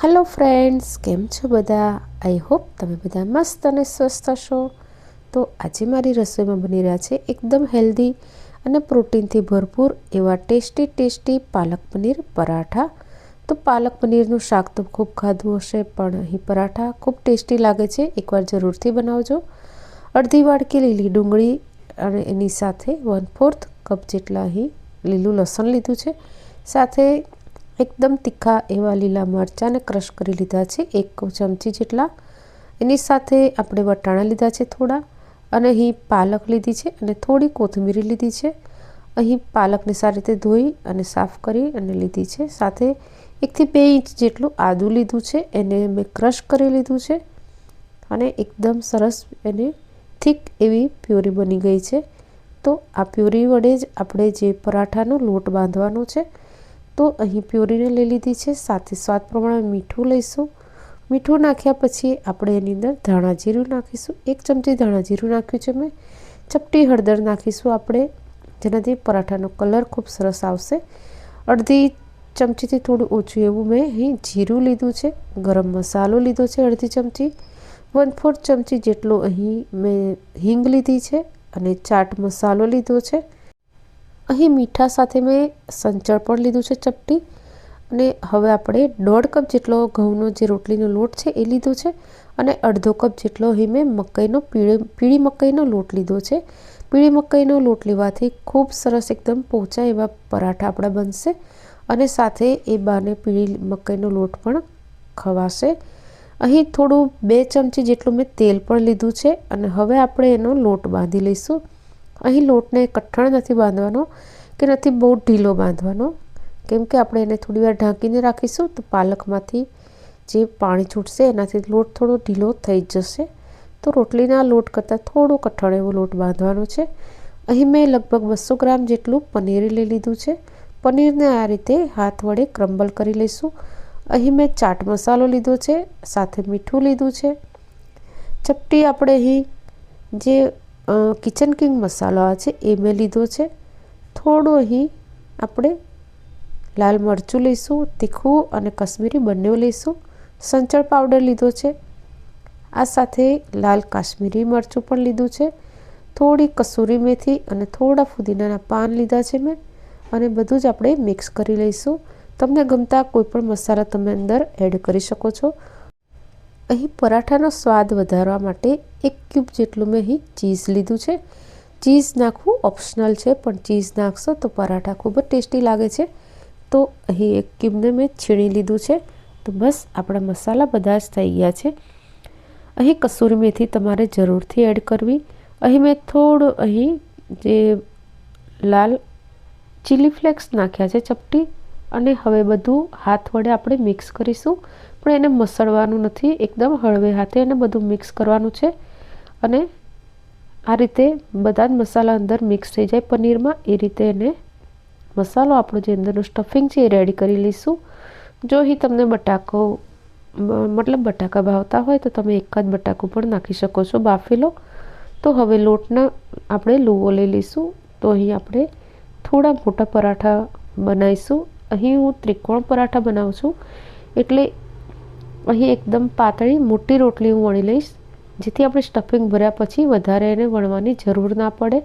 Hello friends, केम छो बधा। I hope तमे बधा मस्त अने स्वस्थ हशो। तो आज मारी रसोई में बनी रह्या छे एकदम हेल्दी अने प्रोटीन थी भरपूर एवा टेस्टी पालक पनीर पराठा। तो पालक पनीरનું શાક तो खूब खाधું હશે, પણ અહીં પરાઠા खूब टेस्टी लागे छे। एकवार जरूरथी बनावजो। अर्धी वाटकी લીલી ડુંગળી અને એની સાથે 1/4 કપ જેટલા અહીં લીલું લસણ લીધું છે। સાથે एकदम तीखा एवा लीला मरचा ने क्रश करी लीधा छे 1 चमची जेटला। एनी साथे आपणे वटाणा लीधा छे थोड़ा, अने अहीं पालक लीधी छे अने थोड़ी कोथमीरी लीधी छे। अहीं पालकने सारी रीते धोई अने साफ करी अने लीधी छे। साथे 1 થી 2 इंच जेटલું आदू लीधुं छे, एने मैं क्रश करी लीधुं छे अने एकदम सरस एने थीक एवी प्यूरी बनी गई छे। तो आ प्यूरी वडे ज आपणे जे पराठानो लोट बांधवानो छे। तो अहीं प्यूरीने लई लीधी छे। साथे स्वाद प्रमाणे मीठुं लईशुं। मीठुं नाख्या पछी आपणे एनी अंदर धाणा जीरुं नाखीशुं। 1 चमची धाणा जीरुं नाख्युं छे मैं। चपटी हळदर नाखीशुं आपणे, जेनाथी पराठानो कलर खूब सरस आवशे। अर्धी चमचीथी थोडुं ओछुं एवुं मैं અહીં जीरुं लीधुं छे। गरम मसालो लीधो छे अर्धी चमची। 1/4 चमची जेटलो અહીં मैं हींग लीधी छे અને ચાટ મસાલો લીધો છે। અહીં મીઠા સાથે મેં સંચળ પણ લીધું છે ચપટી। અને હવે આપણે 1.5 કપ જેટલો ઘઉંનો જે રોટલીનો લોટ છે એ લીધો છે અને 1/2 કપ જેટલો અહીં મેં મકાઈનો પીળી મકાઈનો લોટ લીધો છે। પીળી મકાઈનો લોટ લેવાથી ખૂબ સરસ એકદમ પોચા એવા પરાઠા આપણા બનશે અને સાથે એ બાને પીળી મકાઈનો લોટ પણ ખવાશે। અહીં થોડું 2 ચમચી જેટલું મેં તેલ પણ લીધું છે અને હવે આપણે એનો લોટ બાંધી લઈશું। અહીં લોટને કઠણ નથી બાંધવાનો કે નથી બહુ ઢીલો બાંધવાનો, કેમ કે આપણે એને થોડી વાર ઢાંકીને રાખીશું તો પાલકમાંથી જે પાણી છૂટશે એનાથી લોટ થોડો ઢીલો થઈ જશે। તો રોટલીના લોટ કરતાં થોડો કઠણ એવો લોટ બાંધવાનો છે। અહીં મેં લગભગ 200 ગ્રામ જેટલું પનીર લઈ લીધું છે। પનીરને આ રીતે હાથ વડે ક્રમ્બલ કરી લઈશું। અહીં મેં ચાટ મસાલો લીધો છે, સાથે મીઠું લીધું છે। ચપટી આપણે અહીં જે કિચન કિંગ મસાલો આવે છે એ મેં લીધો છે। થોડું અહીં આપણે લાલ મરચું લઈશું, તીખું અને કશ્મીરી બંને લઈશું। સંચળ પાવડર લીધો છે, આ સાથે લાલ કાશ્મીરી મરચું પણ લીધું છે। થોડી કસૂરી મેથી અને થોડા ફુદીનાના પાન લીધા છે મેં, અને બધું જ આપણે મિક્સ કરી લઈશું। તમને ગમતા કોઈ પણ મસાલા તમે અંદર એડ કરી શકો છો। અહીં પરાઠાનો સ્વાદ વધારવા માટે 1 ક્યુબ જેટલું મેં અહીં ચીઝ લીધું છે। ચીઝ નાખવું ઓપ્શનલ છે, પણ ચીઝ નાખશો તો પરાઠા ખૂબ જ ટેસ્ટી લાગે છે। તો અહીં 1 ક્યુબને મેં છીણી લીધું છે। તો બસ આપણા મસાલા બધા જ થઈ ગયા છે। અહીં કસૂરી મેથી તમારે જરૂરથી એડ કરવી। અહીં મેં થોડું અહીં જે લાલ ચીલી ફ્લેક્સ નાખ્યા છે ચપટી, અને હવે બધું હાથ વડે આપણે મિક્સ કરીશું, પણ એને મસળવાનું નથી, એકદમ હળવે હાથે એને બધું મિક્સ કરવાનું છે। અને આ રીતે બધા જ મસાલા અંદર મિક્સ થઈ જાય પનીરમાં, એ રીતે એને મસાલો આપણો જે અંદરનું સ્ટફિંગ છે એ રેડી કરી લઈશું। જો અહીં તમને બટાકા ભાવતા હોય તો તમે એકાદ બટાકું પણ નાખી શકો છો બાફેલો। તો હવે લોટના આપણે લુવો લઈ લઈશું। તો અહીં આપણે થોડા મોટા પરાઠા બનાવીશું। અહીં હું ત્રિકોણ પરાઠા બનાવું છું, એટલે અહીં એકદમ પાતળી મોટી રોટલી હું વણી લઈશ, જેથી આપણે સ્ટફિંગ ભર્યા પછી વધારે એને વણવાની જરૂર ના પડે।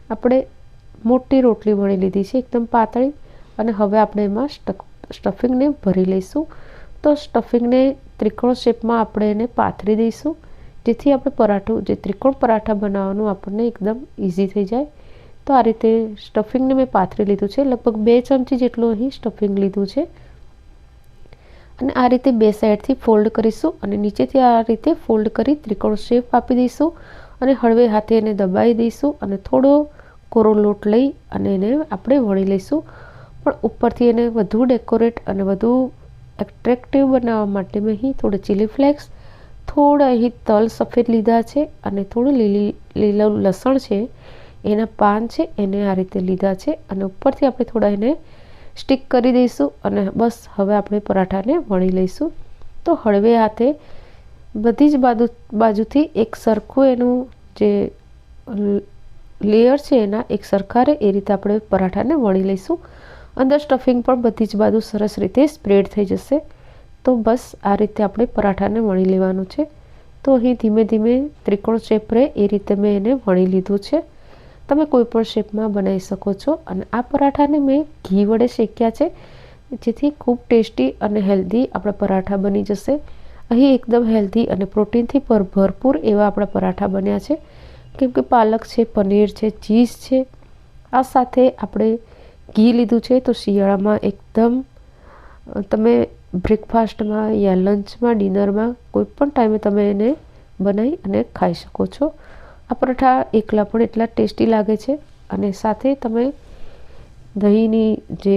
આપણે મોટી રોટલી વણી લીધી છે એકદમ પાતળી, અને હવે આપણે એમાં સ્ટફિંગને ભરી લઈશું। તો સ્ટફિંગને ત્રિકોણ શેપમાં આપણે એને પાથરી દઈશું, જેથી આપણે પરાઠું જે ત્રિકોણ પરાઠા બનાવવાનું આપણને એકદમ ઇઝી થઈ જાય। તો આ રીતે સ્ટફિંગને મેં પાથરી લીધું છે। લગભગ 2 ચમચી જેટલું અહીં સ્ટફિંગ લીધું છે, અને આ રીતે 2 સાઈડથી ફોલ્ડ કરીશું અને નીચેથી આ રીતે ફોલ્ડ કરી ત્રિકોણ શેપ આપી દઈશું અને હળવે હાથે એને દબાવી દઈશું અને થોડો કોરો લોટ લઈ અને એને આપણે વણી લઈશું। પણ ઉપરથી એને વધુ ડેકોરેટ અને વધુ એટ્રેક્ટિવ બનાવવા માટે મેં અહીં થોડું ચીલી ફ્લેક્સ, થોડા અહીં તલ સફેદ લીધા છે અને થોડું લીલું લસણ છે એના પાન છે એને આ રીતે લીધા છે, અને ઉપરથી આપણે થોડા એને સ્ટિક કરી દઈશું અને બસ હવે આપણે પરાઠાને વણી લઈશું। તો હળવે હાથે બધી જ બાજુથી એક સરખું એનું જે લેયર છે એના એક સરખા રહે એ રીતે આપણે પરાઠાને વણી લઈશું। અંદર સ્ટફિંગ પણ બધી જ બાજુ સરસ રીતે સ્પ્રેડ થઈ જશે। તો બસ આ રીતે આપણે પરાઠાને વણી લેવાનું છે. તો અહીં ધીમે ધીમે ત્રિકોણ શેપ રહે એ રીતે મેં એને વણી લીધું છે. તમે કોઈ પણ શેપમાં બનાવી શકો છો. અને આ પરાઠાને મેં ઘી વડે શેક્યા છે, જેથી ખૂબ ટેસ્ટી અને હેલ્ધી આપણા પરાઠા બની જશે. અહીં એકદમ હેલ્ધી અને પ્રોટીનથી ભરપૂર એવા આપણા પરાઠા બન્યા છે, કેમ કે પાલક છે, પનીર છે, ચીઝ છે. આ સાથે આપણે ઘી લીધું છે, તો શિયાળામાં એકદમ તમે બ્રેકફાસ્ટમાં યા લંચમાં, ડિનરમાં કોઈ પણ ટાઈમે તમે એને બનાવી અને ખાઈ શકો છો. આ પરાઠા એકલા પણ એટલા ટેસ્ટી લાગે છે, અને સાથે તમે દહીંની જે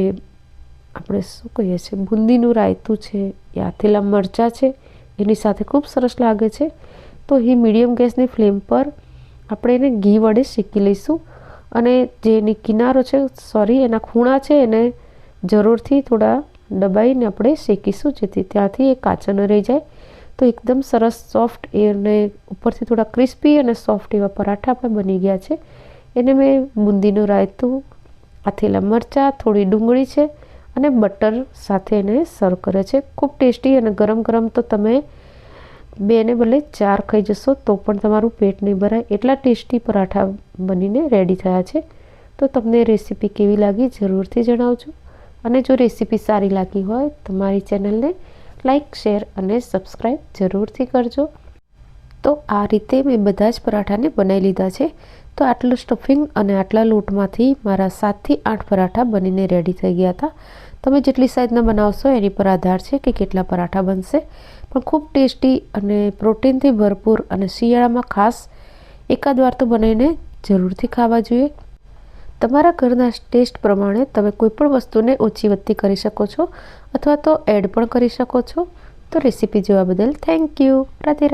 આપણે શું કહીએ છીએ બુંદીનું રાયતું છે યા આથેલા મરચાં છે, એની સાથે ખૂબ સરસ લાગે છે. તો અહીં મીડિયમ ગેસની ફ્લેમ પર આપણે એને ઘી વડે શેકી લઈશું. અને જે એની કિનારો છે, એના ખૂણા છે, એને જરૂરથી થોડા દબાઈને આપણે શેકીશું, જેથી ત્યાંથી એ કાચા ન રહી જાય. તો એકદમ સરસ સોફ્ટ અને ઉપરથી થોડા ક્રિસ્પી અને સોફ્ટ એવા પરાઠા આપણે બની ગયા છે. એને મેં બુંદીનું રાયતું, આથેલા મરચાં, થોડી ડુંગળી છે અને બટર સાથે એને સર્વ કરે છે. ખૂબ ટેસ્ટી, અને ગરમ ગરમ તો તમે 2 ને બદલે 4 ખાઈ જશો તો પણ તમારું પેટ નહીં ભરાય, એટલા ટેસ્ટી પરાઠા બનીને રેડી થયા છે. તો તમને રેસીપી કેવી લાગી જરૂરથી જણાવજો. અને જો રેસીપી સારી લાગી હોય તો મારી ચેનલને લાઈક, શેર અને સબસ્ક્રાઈબ જરૂરથી કરજો. તો આ રીતે મેં બધા જ પરાઠાને બનાવી લીધા છે. તો આટલું સ્ટફિંગ અને આટલા લોટમાંથી મારા 7થી 8 પરાઠા બનીને રેડી થઈ ગયા હતા. તમે જેટલી સાઈઝના બનાવશો એની પર આધાર છે કે કેટલા પરાઠા બનશે. પણ ખૂબ ટેસ્ટી અને પ્રોટીનથી ભરપૂર, અને શિયાળામાં ખાસ એકાદ વાર તો બનાવીને જરૂરથી ખાવા જોઈએ. તમારા ઘરના ટેસ્ટ પ્રમાણે તમે કોઈ પણ વસ્તુને ઓછી વધતી કરી શકો છો, અથવા તો એડ પણ કરી શકો છો. તો રેસીપી જોવા બદલ થેન્ક યુ. રાધે રાધે.